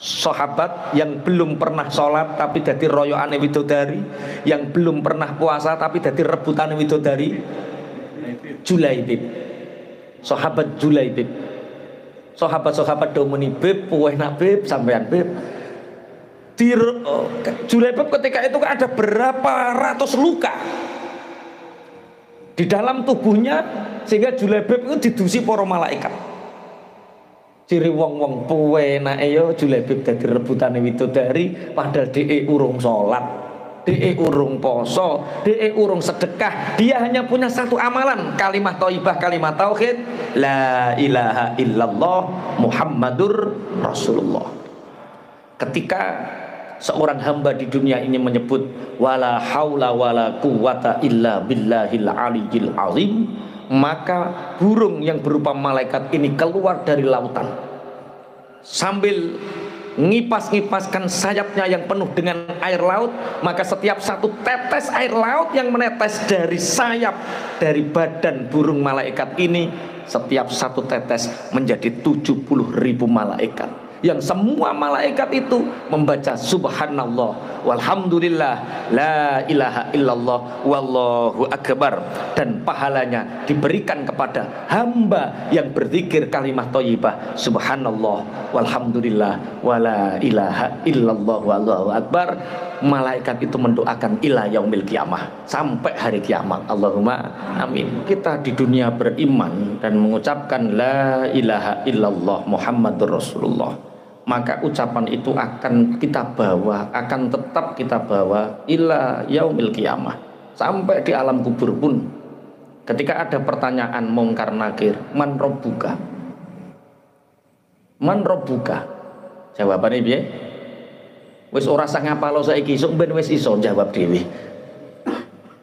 sahabat yang belum pernah sholat tapi dadi royoane widodari, yang belum pernah puasa tapi dadi rebutane widodari. Julaibib, sahabat Julaibib. Sahabat-sahabat domuni bib, enak bib, sampean bib. Di Julaibib ketika itu ada berapa ratus luka di dalam tubuhnya, sehingga Julaibib itu didusi para malaikat. Ciri wong-wong enak yo Julaibib dadi rebutane widodari padahal dhek urung salat, dhek urung poso, dhek urung sedekah. Dia hanya punya satu amalan, kalimat thayyibah, kalimat tauhid, la ilaha illallah Muhammadur Rasulullah. Ketika seorang hamba di dunia ini menyebut wala haula wala quwata illa billahil aliyil azim, maka burung yang berupa malaikat ini keluar dari lautan sambil ngipas-ngipaskan sayapnya yang penuh dengan air laut. Maka setiap satu tetes air laut yang menetes dari sayap, dari badan burung malaikat ini, setiap satu tetes menjadi 70.000 malaikat, yang semua malaikat itu membaca subhanallah walhamdulillah la ilaha illallah wallahu akbar, dan pahalanya diberikan kepada hamba yang berzikir kalimat thayyibah subhanallah walhamdulillah wala ilaha illallah wallahu akbar. Malaikat itu mendoakan ila yaumil kiamah, sampai hari kiamat. Allahumma amin. Kita di dunia beriman dan mengucapkan la ilaha illallah Muhammadur Rasulullah, maka ucapan itu akan kita bawa, akan tetap kita bawa ila yaumil kiamah, sampai di alam kubur pun. Ketika ada pertanyaan mungkar nakir, man robbuka, man robbuka, jawabannya piye? Wis ora sah ngapalo saiki, sok ben wis iso jawab dhewe.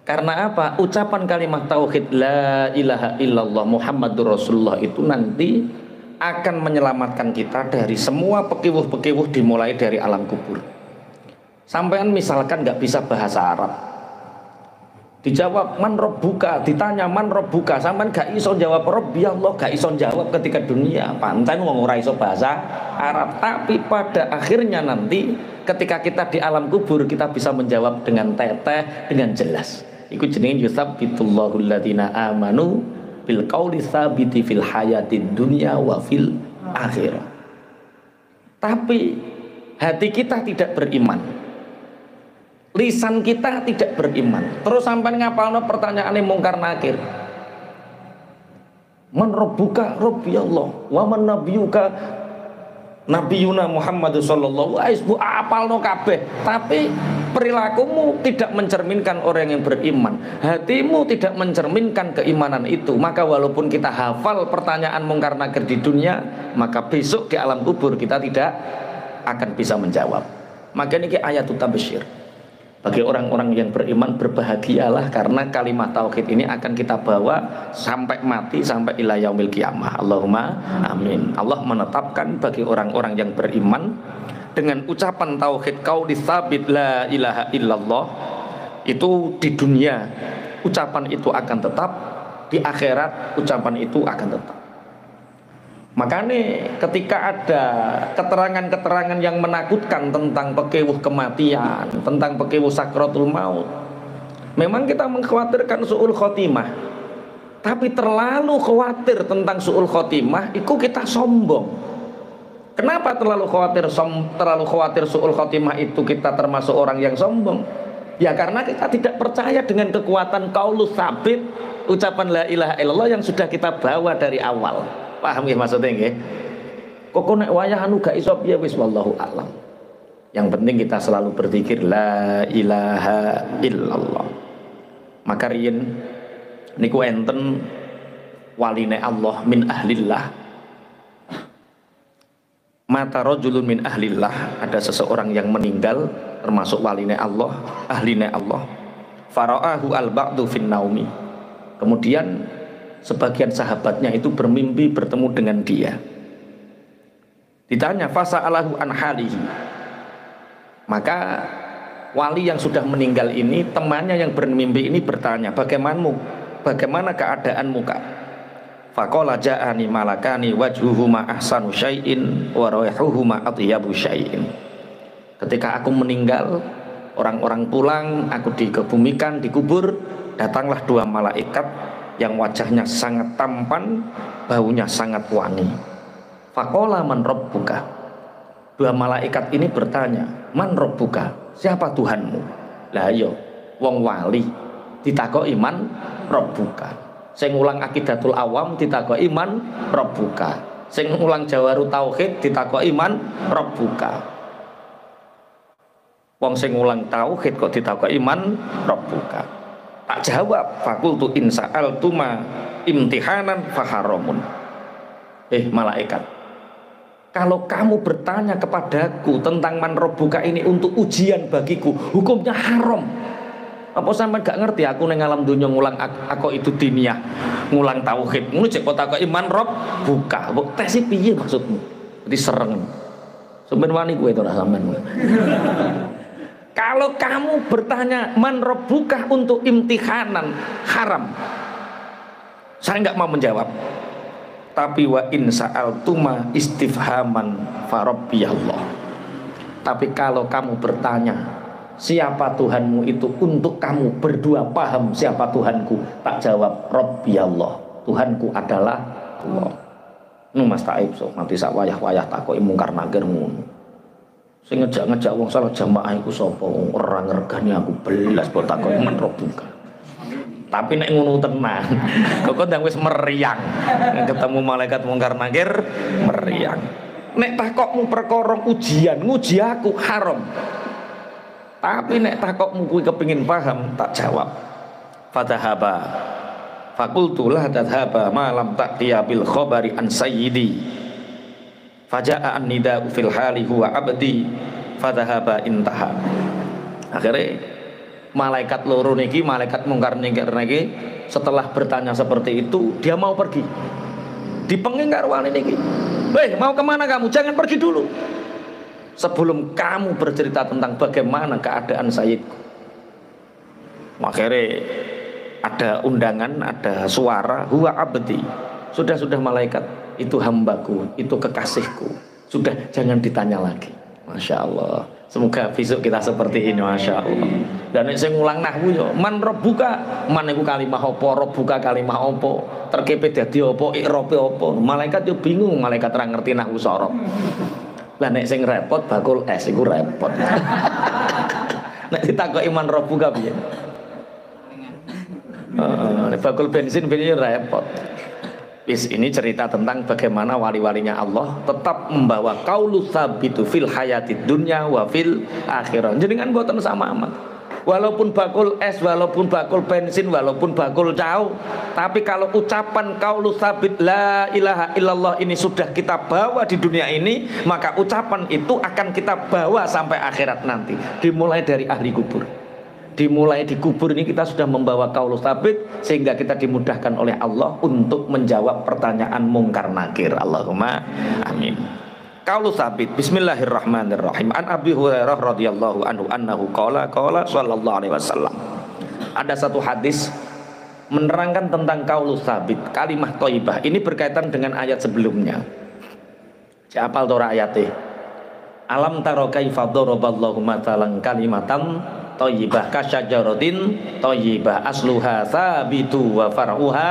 Karena apa? Ucapan kalimat tauhid la ilaha illallah Muhammadur Rasulullah itu nanti akan menyelamatkan kita dari semua pekiwuh-pekiwuh dimulai dari alam kubur. Sampean misalkan nggak bisa bahasa Arab, dijawab man robbuka, ditanya man robbuka, sampean gak iso jawab Rabbi Allah, gak iso jawab ketika dunia, panten wong ora iso bahasa Arab. Tapi pada akhirnya nanti ketika kita di alam kubur, kita bisa menjawab dengan teteh, dengan jelas. Iku jenenge yusabbitullahu alladziina amanu bil qauli tsabiti fil hayatid dunya wa fil akhirah. Tapi hati kita tidak beriman, lisan kita tidak beriman. Terus sampai ngapalno pertanyaane mungkar nakir, man rabbuka rabbi Allah wa man nabiyuka nabiyuna Muhammad sallallahu alaihi wasallam, apalno kabeh. Tapi perilakumu tidak mencerminkan orang yang beriman, hatimu tidak mencerminkan keimanan itu. Maka walaupun kita hafal pertanyaan mungkar nakir di dunia, maka besok di alam kubur kita tidak akan bisa menjawab. Maka ini ayatut tabasyir bagi orang-orang yang beriman, berbahagialah karena kalimat tauhid ini akan kita bawa sampai mati, sampai ila yaumil kiamah. Allahumma amin. Allah menetapkan bagi orang-orang yang beriman dengan ucapan tauhid qauli tsabit la ilaha illallah itu di dunia ucapan itu akan tetap, di akhirat ucapan itu akan tetap. Makanya ketika ada keterangan-keterangan yang menakutkan tentang pekewuh kematian, tentang pekewuh sakratul maut, memang kita mengkhawatirkan su'ul khotimah. Tapi terlalu khawatir tentang su'ul khotimah, itu kita sombong. Kenapa terlalu khawatir su'ul khotimah itu kita termasuk orang yang sombong? Ya karena kita tidak percaya dengan kekuatan qaulus tsabit, ucapan la ilaha illallah yang sudah kita bawa dari awal. Paham ya maksudnya nggih? Kok nek wayah anu gak iso piye wis wallahu alam. Yang penting kita selalu berzikir la ilaha illallah. Maka riyen niku enten waline Allah min ahlillah. Mata rajulun min ahlillah, ada seseorang yang meninggal termasuk waline Allah, ahline Allah. Fara'ahu al-ba'du fin naumi. Kemudian sebagian sahabatnya itu bermimpi bertemu dengan dia. Ditanya fasa'alahu an halihi. Maka wali yang sudah meninggal ini, temannya yang bermimpi ini bertanya, bagaimana keadaanmu Kak? Faqala ja'ani malakani wajhuhuma ahsanu syai'in wa raihuhuma atyabu syai'in. Ketika aku meninggal, orang-orang pulang, aku dikebumikan, dikubur, datanglah dua malaikat yang wajahnya sangat tampan, baunya sangat wangi. Faqala man rabbuka. Dua malaikat ini bertanya, man rabbuka? Siapa Tuhanmu? Lah yo, wong wali ditakoki man rabbuka. Sing ulang Aqidatul Awam ditakoki iman rabbuka. Sing ulang Jawarut Tauhid ditakoki iman rabbuka. Wong sing ulang tauhid kok ditakoki iman rabbuka. Tak jawab, fakultu in sa'altuma imtihanan faharamun. Malaikat, kalau kamu bertanya kepadaku tentang man rabbuka ini untuk ujian bagiku, hukumnya haram. Apa sampean gak ngerti aku ning alam dunya ngulang aku itu diniyah, ngulang tauhid. Ngono cek kok takoki iman rob buka. Mbok tes piye maksudmu? Dadi sereng. Sampeyan wani kowe to ora sampean. Kalau kamu bertanya man rob buka untuk imtihanan haram. Saya enggak mau menjawab. Tapi wa in sa'altuma istifhaman fa rabbiyallah. Tapi kalau kamu bertanya siapa Tuhanmu itu untuk kamu berdua paham siapa Tuhanku, tak jawab Rabbi Allah, Tuhanku adalah Allah. Mas Taib so nanti sak wayah-wayah takoki mungkar nakir ngono. Sing ngejak-ngejak wong salah jamaah iku sapa? Ora ngregani aku belas mbok takoki man Rabbuka. Tapi nek ngono tenan, kok ndang wis meriang. Ketemu malaikat mungkar nakir meriang. Nek takokmu perkara ujian, nguji aku haram. Tapi nek takokmu kuwi kepengin paham, tak jawab. Fatahaba. Fakultu la tadhaba ma lam ta'tiya bil khabari an sayyidi. Faja'a an-nida'u fil hali huwa abdi. Fatahaba intaha. Akhirnya malaikat loro niki, malaikat mungkar nakir niki setelah bertanya seperti itu, dia mau pergi. Dipenging karo wali niki. Mau kemana kamu? Jangan pergi dulu. Sebelum kamu bercerita tentang bagaimana keadaan Sayyidku. Akhirnya ada undangan, ada suara, huwa abdi. Sudah malaikat, itu hambaku, itu kekasihku. Sudah, jangan ditanya lagi. Masya Allah. Semoga besok kita seperti ini, Masya Allah. Dan saya ngulang nahwu yo, man rabbuka, man iku kalimah apa, rabbuka kalimah apa, terkepe dadi apa, i'rabe apa. Malaikat yo bingung, malaikat ora ngerti nahwu sorop. Lah nek sing repot bakul es iku repot. Nek ditakoki man rabbuka piye? Nek bakul bensin piye repot. Ini cerita tentang bagaimana wali-walinya Allah tetap membawa qaulu tsabitu fil hayatid dunya wa fil akhirah. Jenengan mboten sama amat. Walaupun bakul es, walaupun bakul bensin, walaupun bakul cau, tapi kalau ucapan qaulu tsabit la ilaha illallah ini sudah kita bawa di dunia ini, maka ucapan itu akan kita bawa sampai akhirat nanti. Dimulai dari ahli kubur. Dimulai di kubur ini kita sudah membawa qaulu tsabit sehingga kita dimudahkan oleh Allah untuk menjawab pertanyaan mungkar nakir. Allahumma amin. Qaulu tsabit. Bismillahirrahmanirrahim. An Abi Hurairah radhiyallahu anhu annahu qala sallallahu alaihi wasallam. Ada satu hadis menerangkan tentang qaulu tsabit, kalimah thayyibah. Ini berkaitan dengan ayat sebelumnya. Siapa tahu ayatnya? Alam taro kaifa daraballahu matalan kalimatan thayyibah kasyajaratin thayyibah asluha tsabitu wa far'uha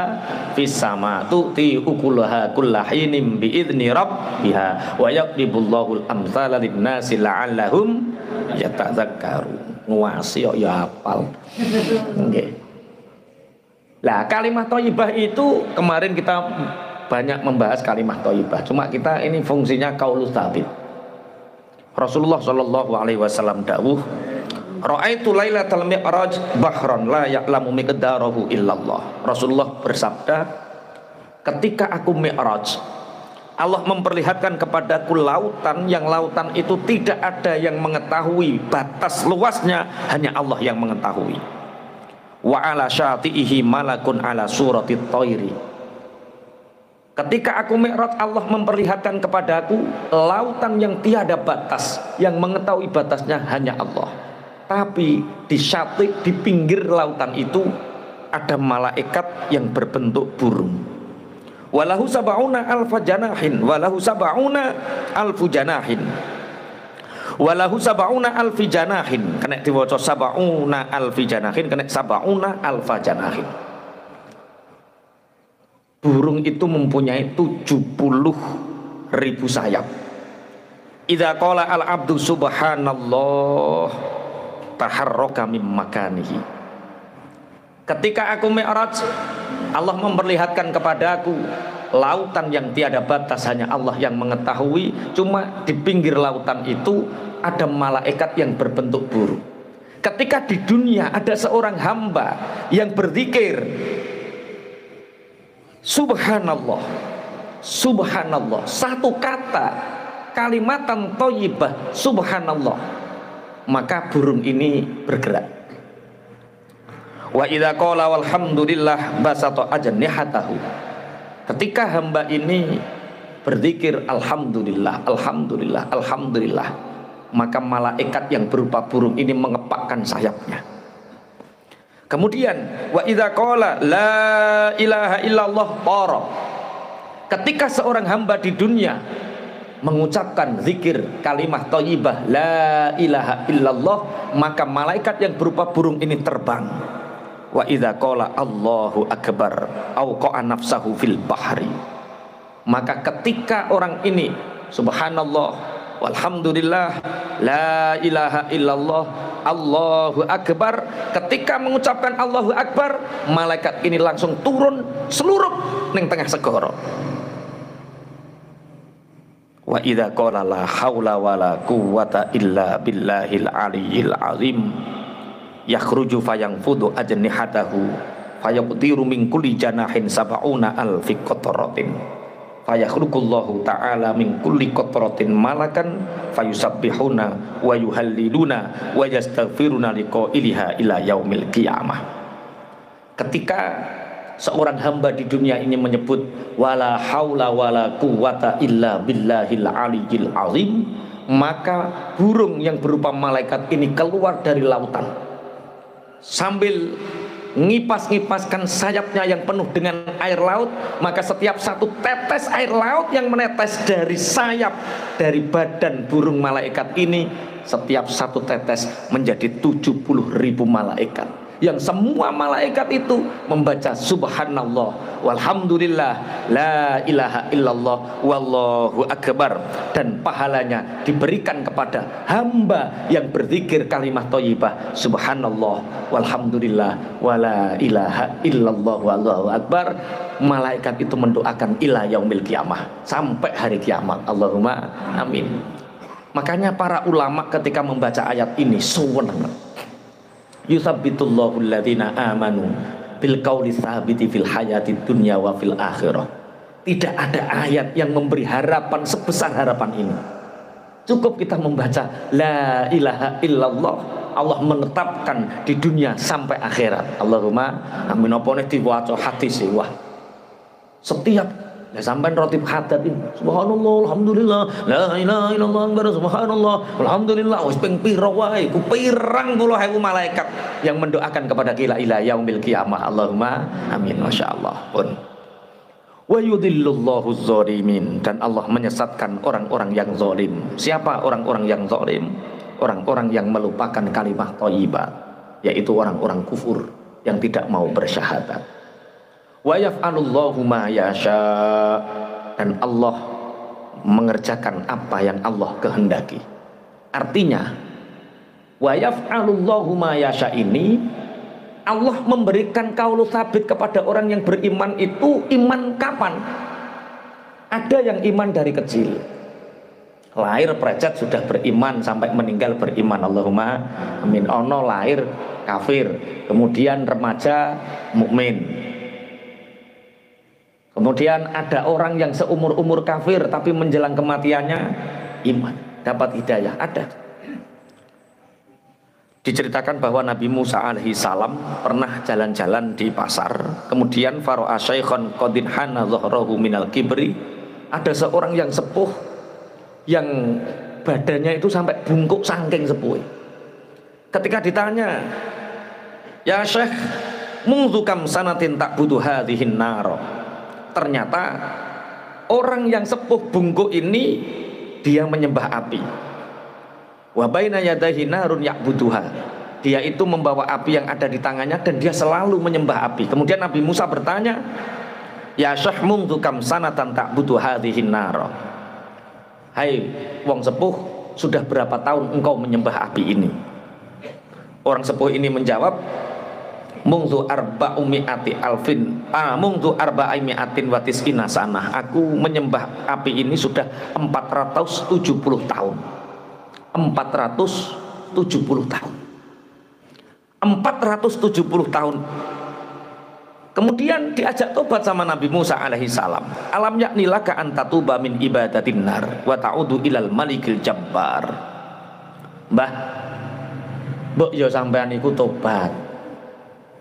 fis sama tu'ti ukulaha kullahinin bi idzni rabbiha wa yaqribullahu al-amsala lin-nasi la'allahum yatadzakkarun. Nguasi kok ya hafal. Nggih. Lah kalimat thayyibah itu kemarin kita banyak membahas kalimat thayyibah. Cuma kita ini fungsinya qaulus tsabit. Rasulullah sallallahu alaihi wasallam dawuh, ra'aitu lailatal mi'raj bahran la ya'lamu miqdarahu illallah. Rasulullah bersabda, ketika aku mi'raj, Allah memperlihatkan kepadaku lautan yang lautan itu tidak ada yang mengetahui batas luasnya, hanya Allah yang mengetahui. Wa ala syati'ihi malakun ala surati thairi. Ketika aku mi'raj, Allah memperlihatkan kepadaku lautan yang tiada batas, yang mengetahui batasnya hanya Allah. Tapi di syati, di pinggir lautan itu ada malaikat yang berbentuk burung. Walahu sab'una alfa janahin, walahu sab'una alfu janahin, walahu sab'una alfi janahin. Kena diwaca sab'una alfi janahin, kena sab'una alfa janahin. Burung itu mempunyai 70.000 sayap. Idza qala al abdu subhanallah taharraka mim makanihi. Ketika aku mi'raj, Allah memperlihatkan kepadaku lautan yang tiada batas, hanya Allah yang mengetahui. Cuma di pinggir lautan itu ada malaikat yang berbentuk burung. Ketika di dunia ada seorang hamba yang berzikir subhanallah, subhanallah, satu kata, kalimatan thayyibah, subhanallah, maka burung ini bergerak. Wa idza qala walhamdulillah basata ajnihatahu. Ketika hamba ini berzikir alhamdulillah, alhamdulillah, alhamdulillah, maka malaikat yang berupa burung ini mengepakkan sayapnya. Kemudian wa idza qala la ilaha illallah tara. Ketika seorang hamba di dunia mengucapkan zikir kalimat thayyibah la ilaha illallah, maka malaikat yang berupa burung ini terbang. Wa idza qala Allahu akbar auqa nafsahu fil bahri. Maka ketika orang ini subhanallah walhamdulillah la ilaha illallah Allahu akbar, ketika mengucapkan Allahu akbar, malaikat ini langsung turun seluruh ning tengah segara. Wa idza qala la haula wala quwwata illa billahil aliyyil azim yakhruju fayanfudu ajnihatahu fayaqdiru min kulli janahin sab'una alfi qatratin fayakhluqullahu ta'ala min kulli qatratin malakan fayusabbihuna wa yuhalliluna wa yastaghfiruna liqailiha ila yaumil qiyamah. Ketika seorang hamba di dunia ini menyebut wala haula wala quwwata illa billahil aliyyil azim, maka burung yang berupa malaikat ini keluar dari lautan sambil ngipas-ngipaskan sayapnya yang penuh dengan air laut. Maka setiap satu tetes air laut yang menetes dari sayap, dari badan burung malaikat ini, setiap satu tetes menjadi 70.000 malaikat, yang semua malaikat itu membaca subhanallah walhamdulillah la ilaha illallah wallahu akbar, dan pahalanya diberikan kepada hamba yang berzikir kalimat thayyibah subhanallah walhamdulillah wala ilaha illallah wallahu akbar. Malaikat itu mendoakan ila yaumil qiyamah, sampai hari kiamat. Allahumma amin. Makanya para ulama ketika membaca ayat ini sewenang, yusabbitullahu alladhina amanu bil qauli tsabiti fil hayati dunya wa fil akhirah. Tidak ada ayat yang memberi harapan sebesar harapan ini. Cukup kita membaca la ilaha illallah, Allah menetapkan di dunia sampai akhirat. Allahumma amin. Apa nek diwaca hadis wah. Setiap sampai rotib hadat ini subhanallah alhamdulillah la ilaha illallah subhanallah alhamdulillah wis ping pira wae ku pirang puluh ewu malaikat yang mendoakan kepada kita ila yaumil qiyamah. Allahumma amin. masyaallah pun. Wa yudhillullahu zalimin, dan Allah menyesatkan orang-orang yang zalim. Siapa orang-orang yang zalim? Orang-orang yang melupakan kalimat thayyibah, yaitu orang-orang kufur yang tidak mau bersyahadat. Wa yaf'alullahu ma yasha, dan Allah mengerjakan apa yang Allah kehendaki. Artinya wa yaf'alullahu ma yasha ini, Allah memberikan qaulu tsabit kepada orang yang beriman itu. Iman kapan? Ada yang iman dari kecil, lahir precet sudah beriman sampai meninggal beriman. Allahumma amin. Ono lahir kafir, kemudian remaja mukmin. Kemudian ada orang yang seumur-umur kafir tapi menjelang kematiannya iman, dapat hidayah. Ada. Diceritakan bahwa Nabi Musa alaihi salam pernah jalan-jalan di pasar, kemudian fara'a syaikhan qadin hana dhahrahu minal kibri. Ada seorang yang sepuh yang badannya itu sampai bungkuk saking sepuh. Ketika ditanya, "Ya Syekh, mungzu kam sanatin ta'budu hadhihin nar?" ternyata orang yang sepuh bungkuk ini dia menyembah api. Wa baina yadayhi narun ya'buduha. Dia itu membawa api yang ada di tangannya dan dia selalu menyembah api. Kemudian Nabi Musa bertanya, ya syekh mungdu kam sanatan ta'budu hadhihin nar. Hai wong sepuh, sudah berapa tahun engkau menyembah api ini? Orang sepuh ini menjawab, mungdu arba'umi'ati alfin mungdu arba'imi'atin watis'ina sanah. Aku menyembah api ini sudah 470 tahun. 470 tahun. 470 tahun. Kemudian diajak tobat sama Nabi Musa alaihi salam. Alam yakni laka an tatuba min ibadatin nar wa ta'udu ilal malikil jabbar. Mbah, mbok yo sampean iku tobat.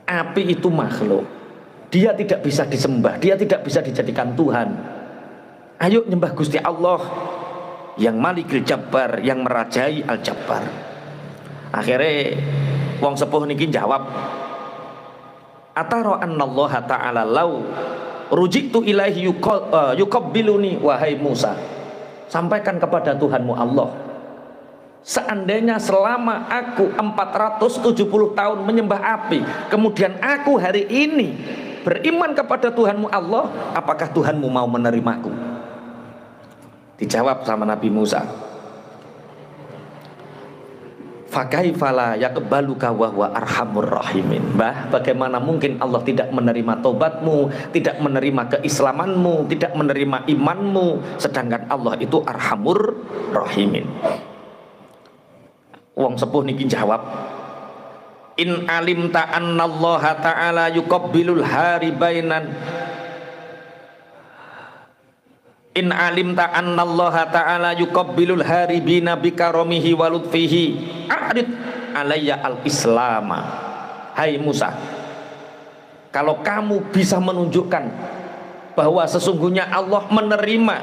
Api itu makhluk. Dia tidak bisa disembah, dia tidak bisa dijadikan Tuhan. Ayo nyembah Gusti Allah yang malikil jabbar, yang merajai al-jabbar. Akhirnya wong sepuh niki jawab, ataro annallaha ta'ala lau rujitu ilaihi yuqabbiluni wahai Musa, sampaikan kepada Tuhanmu Allah, seandainya selama aku 470 tahun menyembah api, kemudian aku hari ini beriman kepada Tuhanmu Allah, apakah Tuhanmu mau menerimaku? Dijawab sama Nabi Musa, fakaifala yaqbaluka wa huwa arhamur rahimin. Mbah, bagaimana mungkin Allah tidak menerima tobatmu, tidak menerima keislamanmu, tidak menerima imanmu, sedangkan Allah itu arhamur rahimin. Wong sepuh niki jawab, in alimta annallaha ta'ala yuqabbilul hari bainan in alimta annallaha ta'ala yuqabbilul haribina bikaromihi wa lutfihi a'rid alayya al-islama. Hai Musa, kalau kamu bisa menunjukkan bahwa sesungguhnya Allah menerima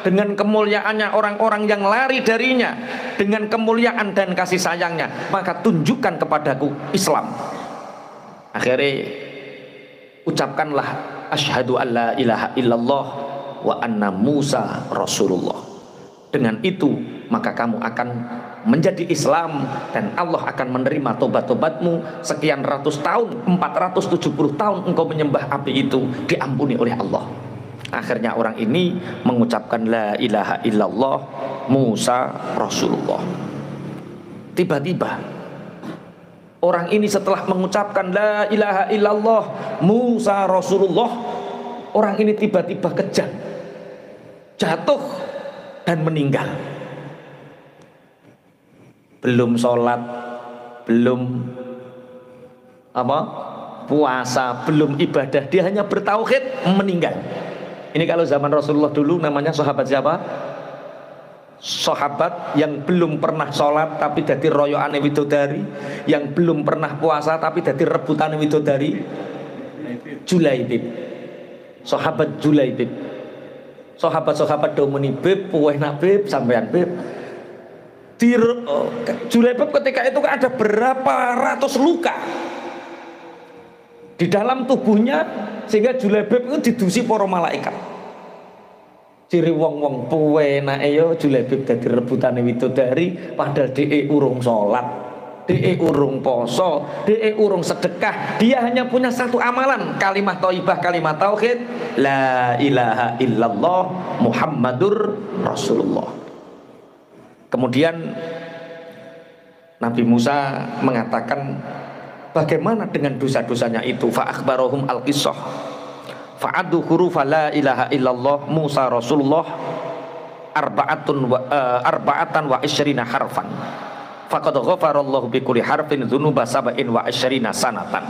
dengan kemuliaannya orang-orang yang lari darinya, dengan kemuliaan dan kasih sayangnya, maka tunjukkan kepadaku Islam. Akhirnya ucapkanlah asyhadu an la ilaha illallah wa anna Musa Rasulullah. Dengan itu maka kamu akan menjadi Islam dan Allah akan menerima tobat-tobatmu. Sekian ratus tahun, 470 tahun engkau menyembah api itu diampuni oleh Allah. Akhirnya orang ini mengucapkan la ilaha illallah Musa Rasulullah. Tiba-tiba orang ini setelah mengucapkan la ilaha illallah Musa Rasulullah, orang ini tiba-tiba kejang, jatuh dan meninggal. Belum sholat, belum puasa, belum ibadah, dia hanya bertauhid, meninggal. Ini kalau zaman Rasulullah dulu namanya sahabat siapa? Sahabat yang belum pernah sholat tapi dadi royoane widodari, yang belum pernah puasa tapi dadi rebutane widodari. Julaibib. Sahabat Julaibib. Sahabat-sahabat domuni bib, puweh nak bib, sampean bib. Di Julaibib ketika itu ada berapa ratus luka di dalam tubuhnya, sehingga Julaibib itu didusi para malaikat. Ciri wong-wong puwe nake yo Julaibib dadi rebutane widodari, padahal dhek urung salat, dhek urung poso, dhek urung sedekah. Dia hanya punya satu amalan, kalimat thayyibah, kalimat tauhid, la ilaha illallah Muhammadur Rasulullah. Kemudian Nabi Musa mengatakan, bagaimana dengan dosa-dosanya itu? Fa akhbarahum al-qissah fa'addu hurufa la ilaha illallah Musa Rasulullah arba'atan wa isyrina harfan faqad ghafarallahu bi kulli harfin dzunuba sab'in wa isyrina sanatan.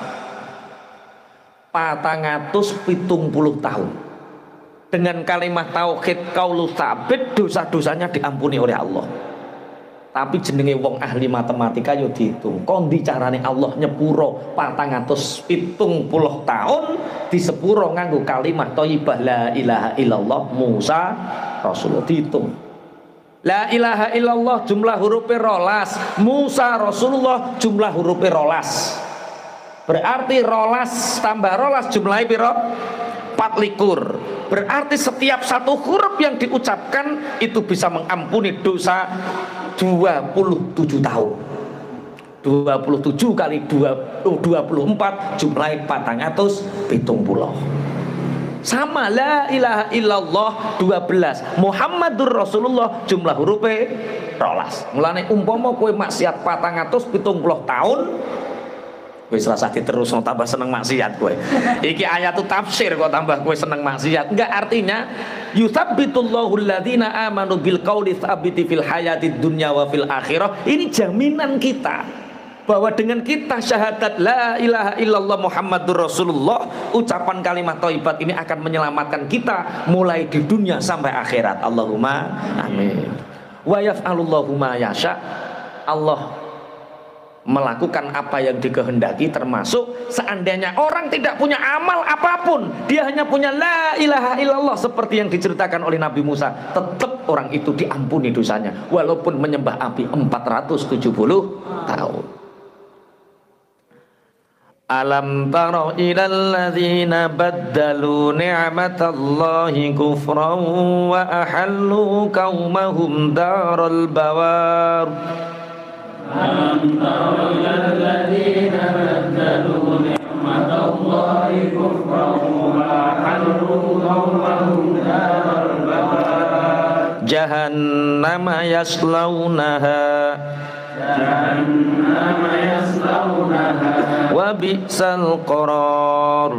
470 tahun dengan kalimat tauhid qaulu tsabit, dosa-dosanya diampuni oleh Allah. Tapi jenenge wong ahli matematika yo dihitung, kondi carane Allah nyepuro 470 tahun disepuro nganggo kalimat thayyibah la ilaha illallah Musa Rasulullah. Dihitung la ilaha illallah jumlah hurufnya rolas, Musa Rasulullah jumlah hurufnya rolas, berarti rolas tambah rolas jumlahnya piro? 4 likur. berarti setiap satu huruf yang diucapkan itu bisa mengampuni dosa 27 tahun. 27 kali 24 jumlahnya 470. Sama la ilaha illallah 12, Muhammadur Rasulullah jumlah hurufnya 12. Mulane umpama kowe maksiat 470 tahun, kowe serasa diterus tambah seneng maksiat kowe. Iki ayat itu tafsir kok tambah kowe seneng maksiat. Enggak, artinya yutsabbitullahu alladzina amanu bil qauli tsabiti fil hayatid dunya wa fil akhirah. Ini jaminan kita bahwa dengan kita syahadat la ilaha illallah Muhammadur Rasulullah, ucapan kalimat thayyibat ini akan menyelamatkan kita mulai di dunia sampai akhirat. Allahumma amin. Wa yaf'alullahu ma yasha. Allah melakukan apa yang dikehendaki, termasuk seandainya orang tidak punya amal apapun, dia hanya punya la ilaha illallah seperti yang diceritakan oleh Nabi Musa, tetap orang itu diampuni dosanya walaupun menyembah api 470 tahun. Alam tara ilal ladzina baddalu ni'matallahi kufran wa ahallu qaumahum daral bawar. Alam tara ilal ladzina baddalu ni'matallahi kufran wa ahallu qaumahum daral bawar. Jahannama yaslaunaha wa bi'sal qarar.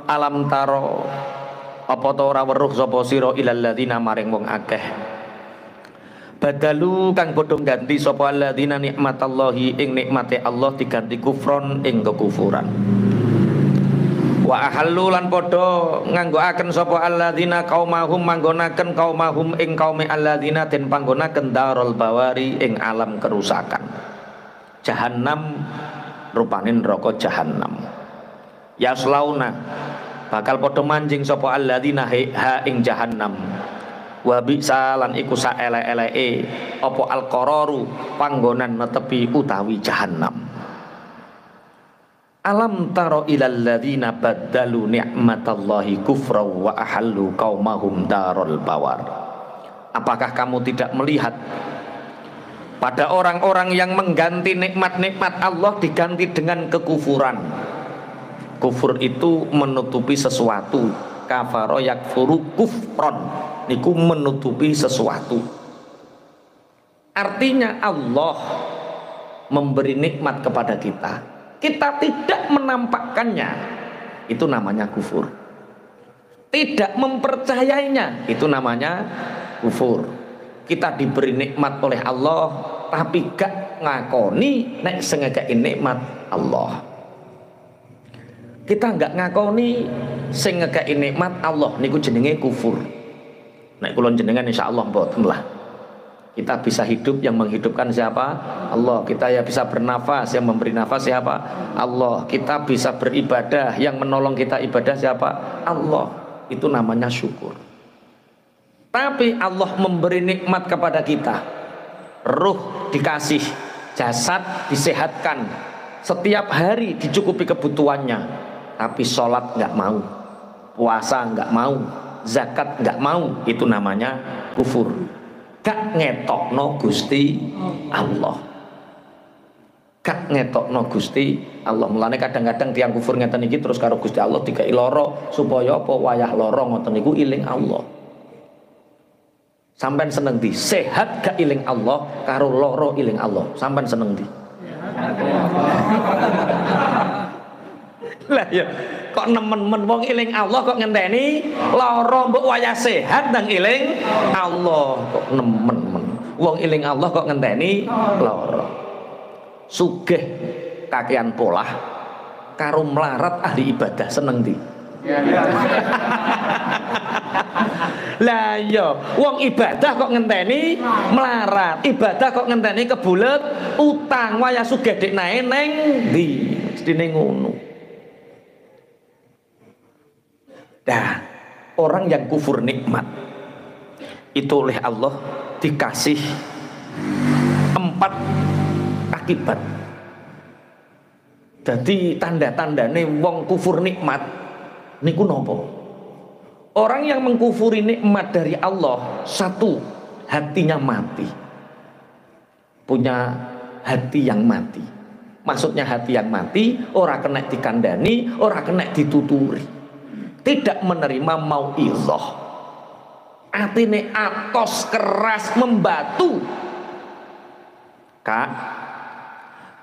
Alam taro, apa ta ora weruh sapa sira ilal ladzina maring wong akeh badalu kang padha ganti sapa alladzina nikmatallahi ing nikmate Allah diganti kufron ing kekufuran. Wa ahallu lan padha nganggoaken sapa alladzina qaumahum manggonaken qaumahum ing kaume alladzina den panggonaken darul bawari ing alam kerusakan. Jahannam rupane neraka jahannam. Yaslauna bakal padha manjing sapa alladzina ha ing jahannam. Wa bisa lan iku saelek-eleke apa alqararu panggonan netepi utawi jahannam. Alam taro ilal ladzina baddalu ni'matallahi kufra wa ahallu qaumahum darul bawar. Apakah kamu tidak melihat pada orang-orang yang mengganti nikmat-nikmat Allah diganti dengan kekufuran? Kufur itu menutupi sesuatu. Kafaro yakfuru kufron, niku menutupi sesuatu. Artinya Allah memberi nikmat kepada kita, kita tidak menampakkannya, itu namanya kufur. Tidak mempercayainya, itu namanya kufur. Kita diberi nikmat oleh Allah tapi gak ngakoni nek sengekei nikmat Allah. Kita gak ngakoni sing ngekei nikmat Allah niku jenenge kufur. Nek kula jenengan insyaallah mboten lah. Kita bisa hidup, yang menghidupkan siapa? Allah. Kita ya bisa bernafas, yang memberi nafas siapa? Allah. Kita bisa beribadah, yang menolong kita ibadah siapa? Allah. Itu namanya syukur. Tapi Allah memberi nikmat kepada kita. Ruh dikasih, jasad disehatkan, setiap hari dicukupi kebutuhannya. Tapi sholat nggak mau, puasa nggak mau, zakat nggak mau. Itu namanya kufur. Gak ngetokno Gusti Allah. Gak ngetokno Gusti Allah. Mulane kadang-kadang tiang kufur ngeten iki terus karo Gusti Allah dikai lara supaya apa wayah lara ngoten niku iling Allah. Sampeyan seneng di sehat gak iling Allah karo lara iling Allah. Sampeyan seneng di? Lah ya kok nemen-men wong eling Allah kok ngenteni lara mbok wayah sehat nang eling Allah. Kok nemen-men wong eling Allah kok ngenteni lara. Sugih kakean polah karo melarat ahli ibadah seneng ndi? Lah iya wong ibadah kok ngenteni melarat, ibadah kok ngenteni kebulet utang, wayah sugih dik nae neng ndi? Mestine ngono. Nah, orang yang kufur nikmat itu oleh Allah dikasih 4 akibat. Jadi tanda-tandane wong kufur nikmat Niku nopo? Orang yang mengkufuri nikmat dari Allah, satu, hatinya mati. Punya hati yang mati. Maksudnya hati yang mati, ora kena dikandani, ora kena dituturi. Tidak menerima mau'izah. Atine atos, keras, membatu. Kak,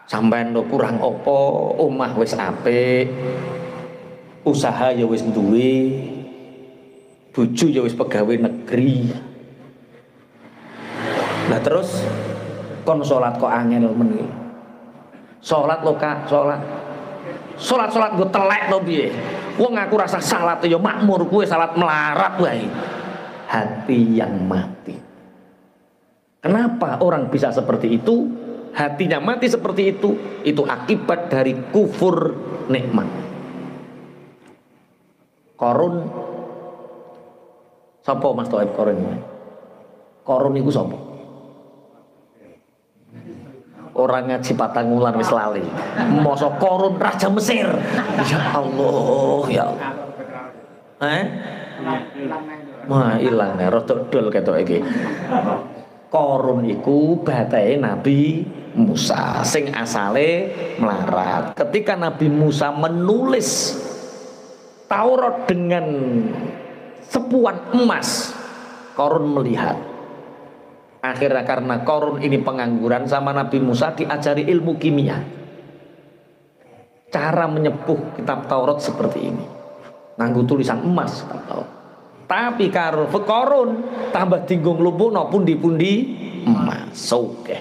sampean lo kurang opo, omah wis apik, usaha ya wis duwe, bojo ya wis pegawai negeri. Nah terus kon salat kok angel men. Salat lo Kak, salat. Salat gue telek to piye? Wong aku rasa salat ya makmur, kowe salat melarat wae. Hati yang mati. Kenapa orang bisa seperti itu? Hatinya mati seperti itu. Itu akibat dari kufur nikmat. Korun, sapa Mas Toib Korun? Korun iku sapa? Orang ngaji Patangulan wis lali. Mosok Korun raja Mesir. Ya Allah, ya Allah. Wah, ilang nek rada dol ketok iki. Korun iku batahe Nabi Musa sing asale melarat. Ketika Nabi Musa menulis Taurat dengan sepuan emas, Korun melihat. Akhirnya karena Korun ini pengangguran, sama Nabi Musa diajari ilmu kimia. Cara menyepuh kitab Taurat seperti ini. Nganggo tulisan emas kitab Taurat. Tapi karo Korun tambah dinggung lumpuhno pundi-pundi emas sugih.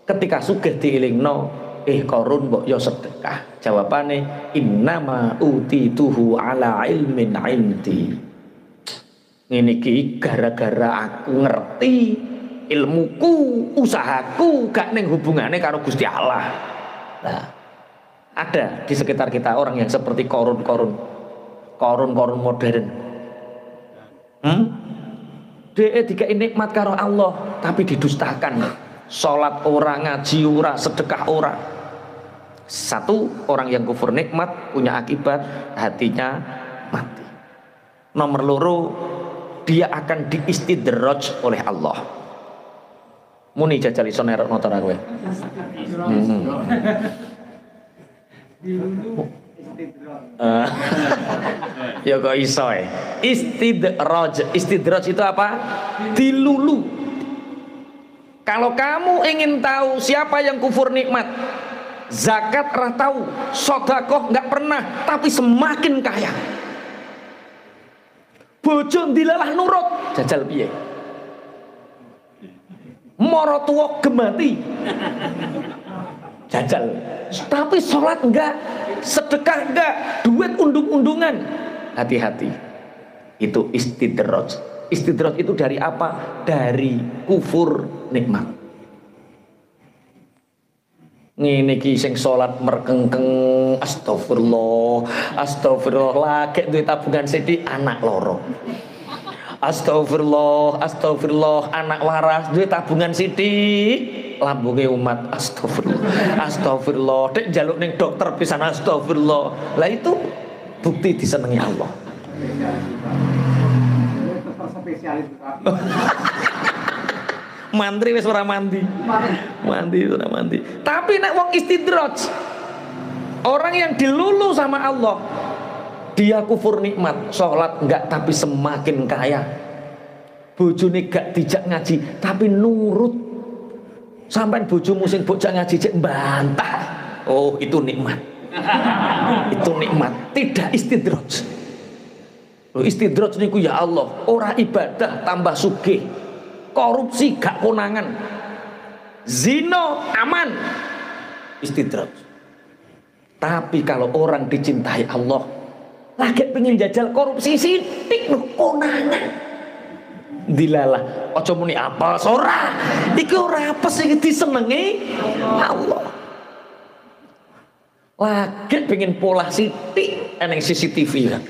Ketika sugih dielingno, Korun mbok yo sedekah. Jawabane innama utituhu ala ilmin indi. Ngene iki gara-gara aku ngerti ilmuku, usahaku gak ning hubungane karo Gusti Allah. Nah, ada di sekitar kita orang yang seperti korun modern. Dia dikai nikmat karo Allah tapi didustakan. Salat ora, ngaji ora, sedekah ora. Satu, orang yang kufur nikmat punya akibat hatinya mati. Nomor loro, dia akan diistidraj oleh Allah. Muni jajal iso nerok motor aku. Ya kok iso Istidraj itu apa? Dilulu. Kalau kamu ingin tahu siapa yang kufur nikmat, zakat ora tahu, sedekah enggak pernah, tapi semakin kaya. Bojo dilalah nurut, jajal piye? Mara tuwa gemati. Jajal. Tapi sholat enggak, sedekah enggak, duit undung-undungan. Hati-hati. Itu istidraj. Istidraj itu dari apa? Dari kufur nikmat. Ngene iki sing salat merkengkeng, astagfirullah lagi duwe tabungan sithik anak loro. Astagfirullah anak waras duwe tabungan sithik lambunge umat. Astagfirullah dek njaluk ning dokter pisan astagfirullah. Lah itu bukti disenengi Allah. Mantri wis ora mandi. Tapi nek wong istidraj, orang yang dilulu sama Allah, dia kufur nikmat, sholat enggak tapi semakin kaya. Bojone gak dijak ngaji tapi nurut. Sampai bojomu sing bojak ngaji cek mbantah. Oh, itu nikmat. Itu nikmat, tidak istidraj. Loh, istidraj niku ya Allah, ora ibadah tambah sugih. Korupsi gak konangan. Zina aman. Istidraj. Tapi kalau orang dicintai Allah, lagi pengen jajal korupsi sithik lho konangan. Dilalah, aja muni apal ora. Iki ora apes iki disenengi Allah. Lagi pengen pola sithik eneng CCTV kan.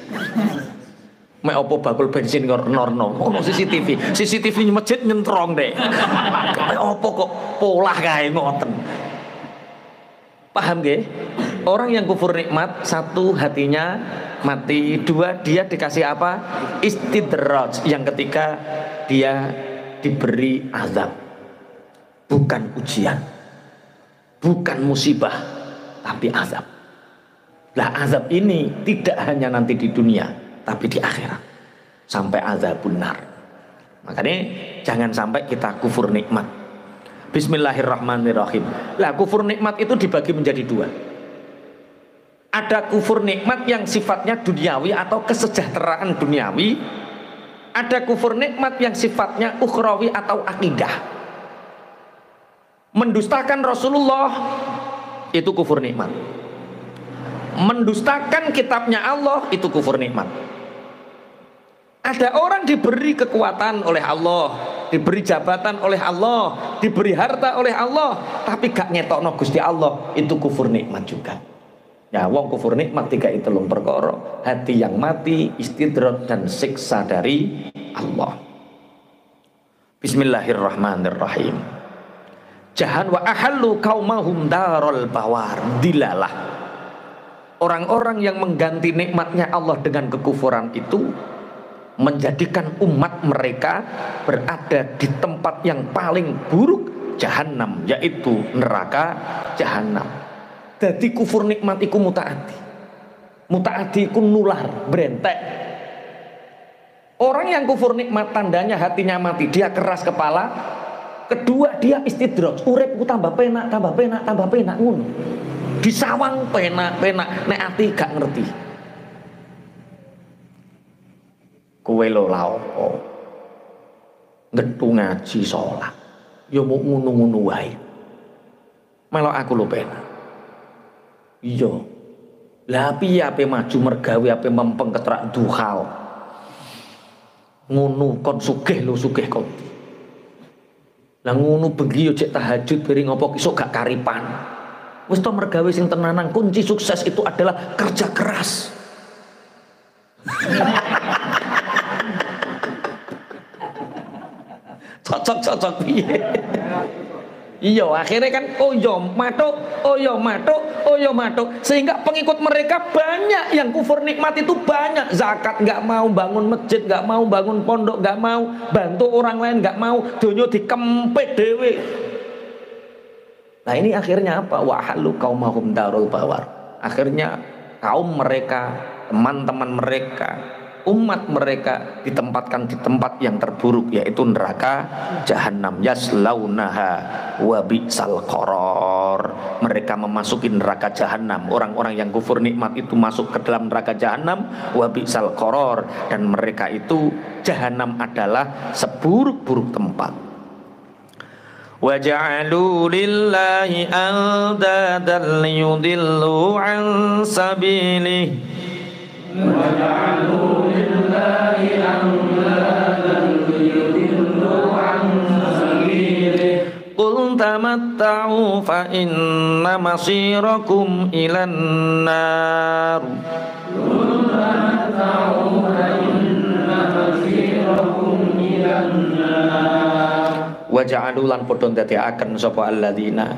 Mek opo bakul bensin norno ono CCTV masjid nyentrong deh. Mek opo kok polah kae ngoten. Paham nggih? orang yang kufur nikmat, satu hatinya mati, dua dia dikasih apa? Istidraj, yang ketiga dia diberi azab, bukan ujian, bukan musibah, tapi azab. Lah azab ini tidak hanya nanti di dunia, tapi di akhirat, sampai azabun nar. Makanya jangan sampai kita kufur nikmat. Bismillahirrahmanirrahim. Lah kufur nikmat itu dibagi menjadi dua. Ada kufur nikmat yang sifatnya duniawi atau kesejahteraan duniawi. Ada kufur nikmat yang sifatnya ukhrawi atau akidah. Mendustakan Rasulullah itu kufur nikmat. Mendustakan kitabnya Allah itu kufur nikmat. Ada orang diberi kekuatan oleh Allah, diberi jabatan oleh Allah, diberi harta oleh Allah, tapi gak ngetokno Gusti Allah, itu kufur nikmat juga. Ya, wong kufur nikmat tiga itu lho perkara, hati yang mati, istidrat dan siksa dari Allah. Bismillahirrahmanirrahim. Jahan wa ahallu qaumahum darul bawar. Dilalah orang-orang yang mengganti nikmatnya Allah dengan kekufuran itu menjadikan umat mereka berada di tempat yang paling buruk, jahanam, yaitu neraka jahanam. Jadi kufur nikmat iku mutaati. Mutaati iku nular, berentek. Orang yang kufur nikmat tandanya hatinya mati, dia keras kepala. Kedua dia istidraj, uripku tambah penak, tambah penak, tambah penak ngono. Disawang penak, nek ati gak ngerti. Kowe lho la opo? Ngetu ngaji salat. Ya mau ngono-ngono wae. Melok aku lho penak. Iya. Lah piye ape maju mergawe ape mempeng ketrak duhal. Ngono kon sugih lho sugih kon. Lah ngono bengi yo cek tahajud beri ngopo isuk gak karipan. Wis to mergawe sing tenanan, kunci sukses itu adalah kerja keras. Cocok piye? Iya, akhirnya kan oh yo matuk, sehingga pengikut mereka banyak yang kufur nikmat itu banyak. Zakat nggak mau, bangun masjid nggak mau, bangun pondok nggak mau, bantu orang lain nggak mau, dunyo dikempit dewe. Nah ini akhirnya apa? Wahalu qaumahum darul bawar. Akhirnya kaum mereka, teman-teman mereka, umat mereka ditempatkan di tempat yang terburuk, yaitu neraka jahanam. Yaslaunaha wa bi'sal qarar. Mereka memasuki neraka jahanam. Orang-orang yang kufur nikmat itu masuk ke dalam neraka jahanam, wa bi'sal qarar, dan mereka itu jahanam adalah seburuk-buruk tempat. Wa ja'alu lillahi andadan liyudillu an sabilihi wa ja'alu lillahi andadan liyudillu an sabilihi qul tamatta'u fa inna masirakum ilan nar. Qul tamatta'u fa inna masirakum ilan nar. Wa ja'alu lan padha ndadekaken sapa alladzina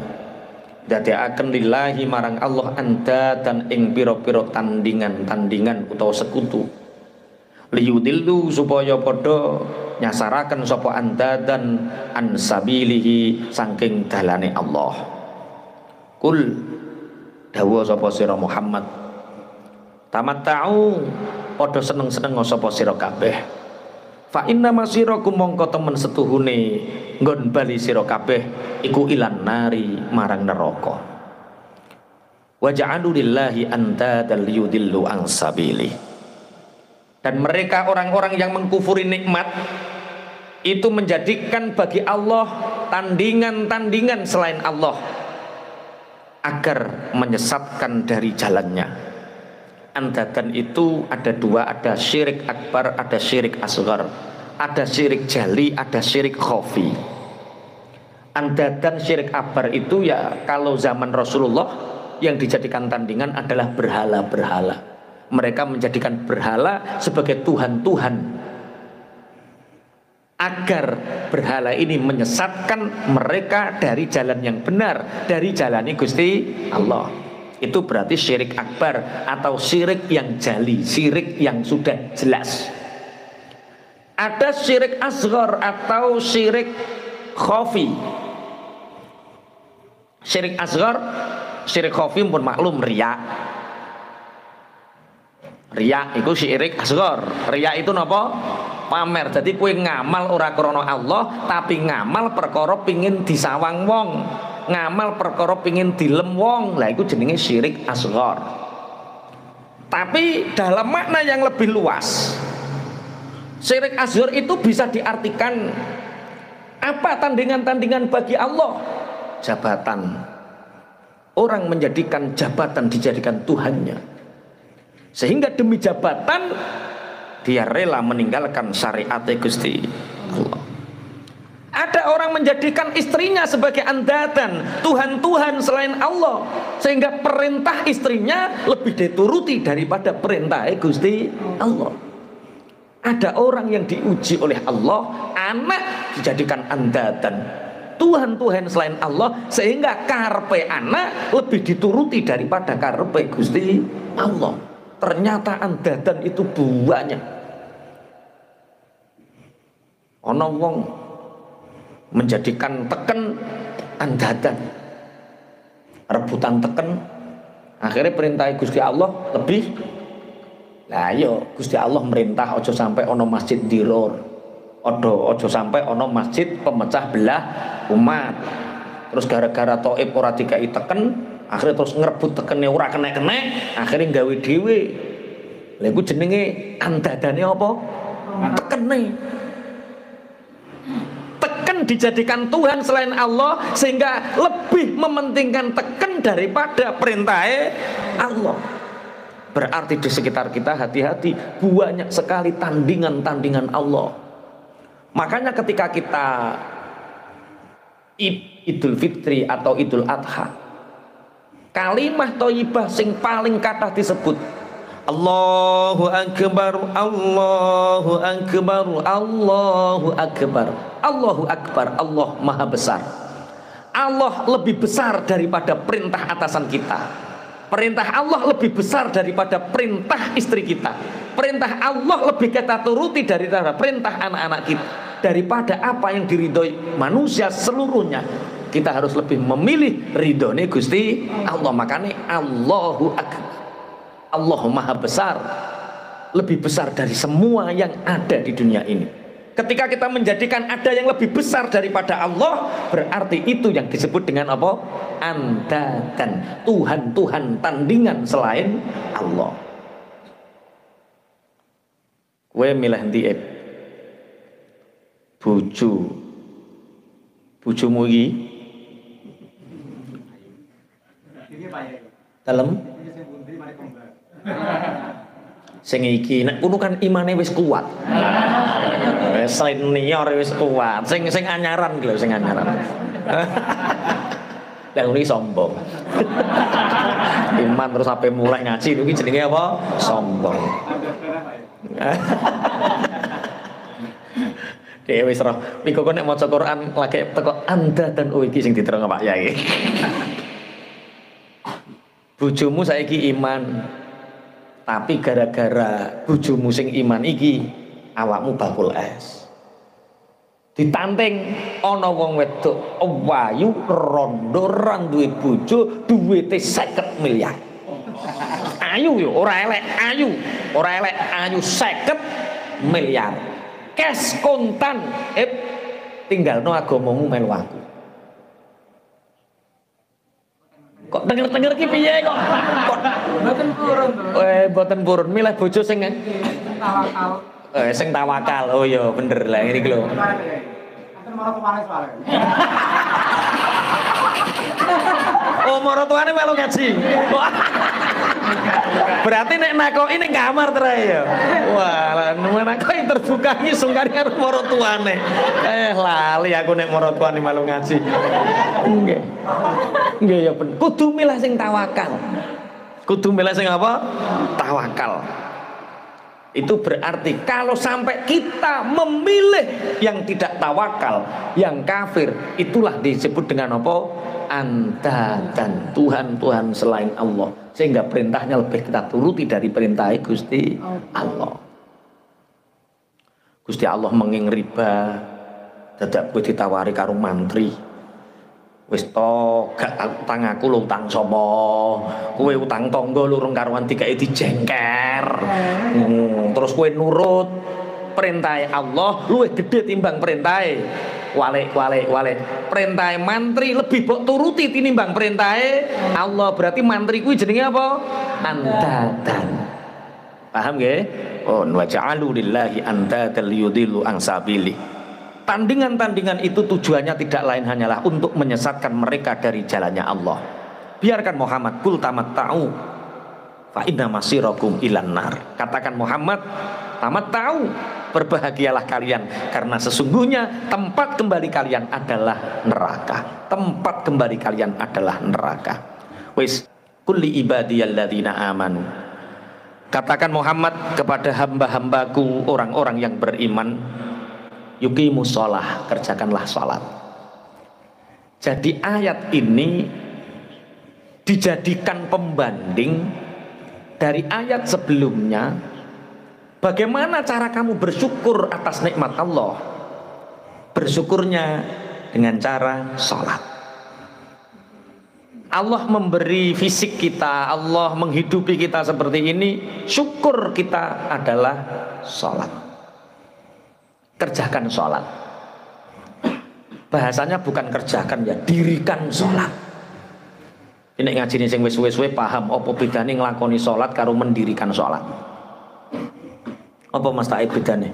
ndadekaken lillahi marang Allah anda dan ing pira-pira tandingan utawa sekutu, liyudillu supaya padha nyasaraken sapa anda dan ansabilihi saking dalane Allah. Kul dawuh sapa sira Muhammad, tamatta'u padha seneng-seneng sapa sira kabeh. Fa inna masirakum mongko temen setuhune nggon bali sira kabeh iku ilan nari marang neraka. Wa ja'alu lillahi andadal yudillu an sabili. Dan mereka orang-orang yang mengkufuri nikmat itu menjadikan bagi Allah tandingan-tandingan selain Allah agar menyesatkan dari jalannya. Andadan itu ada dua, ada syirik akbar, ada syirik asghar, ada syirik jali, ada syirik khafi. Andadan syirik akbar itu ya kalau zaman Rasulullah yang dijadikan tandingan adalah berhala-berhala. Mereka menjadikan berhala sebagai Tuhan-Tuhan agar berhala ini menyesatkan mereka dari jalan yang benar, dari jalani Gusti Allah. Itu berarti syirik akbar atau syirik yang jali, syirik yang sudah jelas. Ada syirik asghar atau syirik khafi. Syirik asghar, syirik khafi pun maklum riya. Riya itu syirik asghar. Riya itu napa? Pamer. Jadi kue ngamal ora krana Allah, tapi ngamal perkara pingin disawang wong. Ngamal perkara pingin dilem wong. Lah iku jenenge syirik asghar. Tapi dalam makna yang lebih luas, syirik asghar itu bisa diartikan apa tandingan-tandingan bagi Allah? Jabatan. Orang menjadikan jabatan dijadikan Tuhannya. Sehingga demi jabatan dia rela meninggalkan syariat Gusti Allah. Ada orang menjadikan istrinya sebagai andatan, Tuhan-Tuhan selain Allah, sehingga perintah istrinya lebih dituruti daripada perintah Gusti Allah. Ada orang yang diuji oleh Allah, anak dijadikan andatan, Tuhan-Tuhan selain Allah, sehingga karpe anak lebih dituruti daripada karpe Gusti Allah. Ternyata andatan itu banyak. Ono wong menjadikan teken andatan, rebutan teken, akhirnya perintah Gusti Allah lebih. Lah yo Gusti Allah merintah ojo sampai ono masjid diror, ojo sampai ono masjid pemecah belah umat. Terus gara-gara Taif ora dikai teken, akhirnya terus ngerebut tekennya ora kena-kena, akhirnya gawe dhewe. Lha iku jenenge andadane apa? Tekene. Dijadikan Tuhan selain Allah, sehingga lebih mementingkan teken daripada perintah Allah. Berarti di sekitar kita hati-hati, banyak sekali tandingan-tandingan Allah. Makanya ketika kita Idul Fitri atau Idul Adha, kalimah thayyibah sing paling kathah disebut Allahu Akbar, Allahu Akbar, Allahu Akbar, Allahu Akbar, Allah Maha Besar. Allah lebih besar daripada perintah atasan kita. Perintah Allah lebih besar daripada perintah istri kita. Perintah Allah lebih kita turuti daripada perintah anak-anak kita. Daripada apa yang diridhoi manusia seluruhnya, kita harus lebih memilih ridhone Gusti Allah. Makanya Allahu Akbar, Allah Maha Besar, lebih besar dari semua yang ada di dunia ini. Ketika kita menjadikan ada yang lebih besar daripada Allah, berarti itu yang disebut dengan apa? Andatan, Tuhan-Tuhan tandingan selain Allah. Kowe milih ndi? Bojomu iki dalem sing iki nek kudu kan imane wis kuat. Senior wis kuat. Sing anyaran lho, sing anyaran. Lah iki sombong. Iman terus sampai mulai ngaji iki jenenge apa? Sombong. Dhewe wis roh. Miko kok nek maca Quran lagi teko anda dan iki sing diterang Pak Yai. Bojomu saiki iman, tapi gara-gara bojomu sing iman iki awakmu bakul es. Ditanting ana wong wedok wayu rondo ra duwe bojo, duwite 50 miliar. Ayu yo ora elek, ayu 50 miliar. Cash kontan, tinggalno agamamu melu aku. Kok denger-denger ki piye kok? Mboten purun. Mboten purun, milih bojo sing tawakal. Sing tawakal. Oh iya bener lah ngene iki lho. Anten marotuane soalé. Oh marotuane melu ngaji. Berarti nek nakoki ning kamar terae ya. Wah, nakoki terbuka ngisung karo marotuane. Lali aku nek marotuane melu ngaji. Nggih. Nggih ya bener. Kudu milih sing tawakal. Kudu milih sing apa? Tawakal. Itu berarti kalau sampai kita memilih yang tidak tawakal, yang kafir, itulah disebut dengan apa? Andadan, Tuhan-Tuhan selain Allah. Sehingga perintahnya lebih kita turuti dari perintah Gusti Allah. Gusti Allah menging riba, dadak kowe ditawari karo mantri. Wis to gak utang aku lho utang sapa? Kowe utang tangga lurung karuan dikae dijengker. Terus kowe nurut perintah Allah luwih gede timbang perintah wale. Perintah mantri lebih mbok turuti tinimbang perintah Allah. Berarti mantri kuwi jenenge apa? Andadan. Paham nggih? Oh, wa ja'alu lillahi andadal yudillu an sabili. Tandingan-tandingan itu tujuannya tidak lain hanyalah untuk menyesatkan mereka dari jalannya Allah. Biarkan Muhammad kul tamatta'u fa inna masirakum ilan nar. Katakan Muhammad, tamatta'u, berbahagialah kalian karena sesungguhnya tempat kembali kalian adalah neraka. Tempat kembali kalian adalah neraka. Wis kulli ibadiyalladzina amanu. Katakan Muhammad kepada hamba-hambaku orang-orang yang beriman, yuqimus shalah, kerjakanlah salat. Jadi ayat ini dijadikan pembanding dari ayat sebelumnya. Bagaimana cara kamu bersyukur atas nikmat Allah? Bersyukurnya dengan cara salat. Allah memberi fisik kita, Allah menghidupi kita seperti ini, syukur kita adalah salat. Kerjakan sholat. Bahasanya bukan kerjakan ya, dirikan sholat. Ini ngaji nih sing wis-wis paham apa bedane nglakoni sholat karo mendirikan sholat. Apa Mas Taib bedane?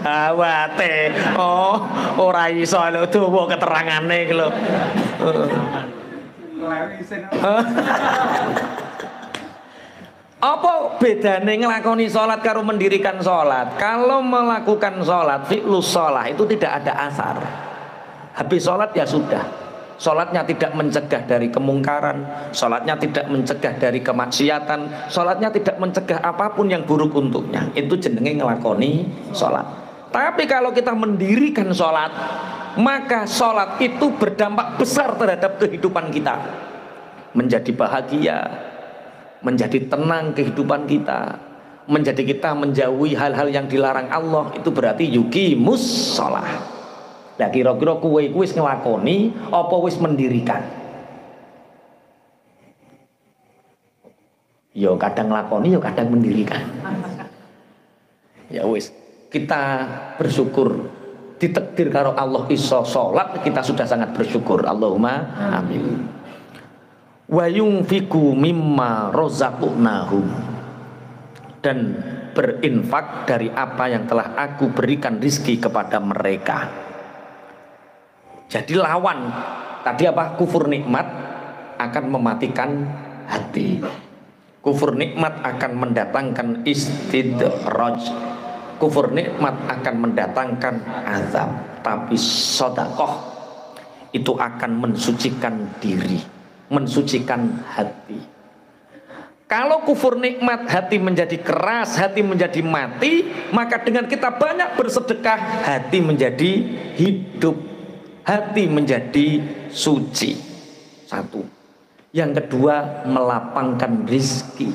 Awate, oh ora iso lho dawa keterangane iki lho. Apa bedane ngelakoni sholat karo mendirikan sholat? Kalau melakukan sholat, fi'lus sholat itu tidak ada asar. Habis sholat ya sudah. Sholatnya tidak mencegah dari kemungkaran, sholatnya tidak mencegah dari kemaksiatan, sholatnya tidak mencegah apapun yang buruk untuknya. Itu jenenge ngelakoni sholat. Tapi kalau kita mendirikan sholat, maka sholat itu berdampak besar terhadap kehidupan kita. Menjadi bahagia, menjadi tenang kehidupan kita, menjadi kita menjauhi hal-hal yang dilarang Allah. Itu berarti yuqimus shalah. Lah kira-kira kuwi wis nglakoni apa wis mendirikan? Ya kadang nglakoni ya kadang mendirikan. Ya wis, kita bersyukur ditakdir karo Allah iso salat, kita sudah sangat bersyukur. Allahumma amin. Wa yunfiqu mimma razaqnahum, dan berinfak dari apa yang telah aku berikan rizki kepada mereka. Jadi lawan tadi apa? Kufur nikmat akan mematikan hati. Kufur nikmat akan mendatangkan istidraj. Kufur nikmat akan mendatangkan azab. Tapi sedekah itu akan mensucikan diri, mensucikan hati. Kalau kufur nikmat hati menjadi keras, hati menjadi mati, maka dengan kita banyak bersedekah hati menjadi hidup, hati menjadi suci. Satu. Yang kedua, melapangkan rizki.